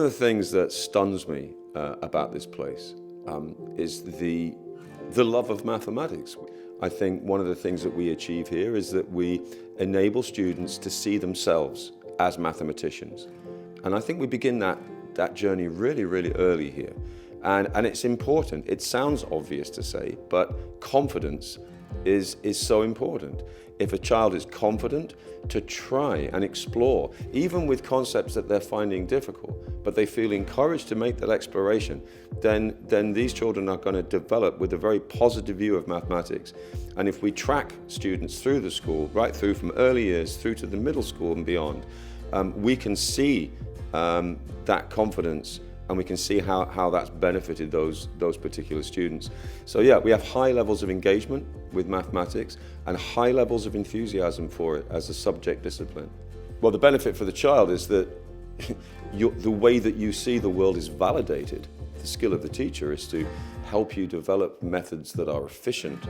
of the things that stuns me about this place is the love of mathematics. I think one of the things that we achieve here is that we enable students to see themselves as mathematicians. And I think we begin that journey really, really early here. And it's important. It sounds obvious to say, but confidence is so important. If a child is confident to try and explore, even with concepts that they're finding difficult, but they feel encouraged to make that exploration, then these children are going to develop with a very positive view of mathematics. And if we track students through the school, right through from early years through to the middle school and beyond, we can see that confidence, and we can see how that's benefited those particular students. So yeah, we have high levels of engagement with mathematics and high levels of enthusiasm for it as a subject discipline. Well, the benefit for the child is that the way that you see the world is validated. The skill of the teacher is to help you develop methods that are efficient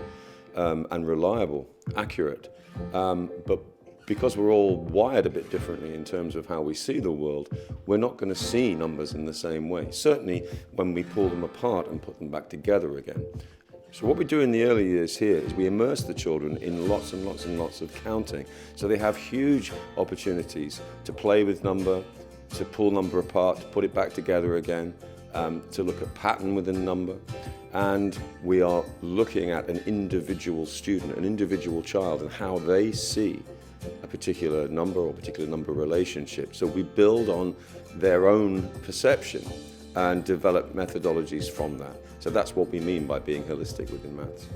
and reliable, accurate, but because we're all wired a bit differently in terms of how we see the world, we're not going to see numbers in the same way. Certainly when we pull them apart and put them back together again. So what we do in the early years here is we immerse the children in lots and lots and lots of counting. So they have huge opportunities to play with number, to pull number apart, to put it back together again, to look at pattern within number. And we are looking at an individual student, an individual child, and how they see a particular number or particular number relationship. So we build on their own perception and develop methodologies from that. So that's what we mean by being holistic within maths.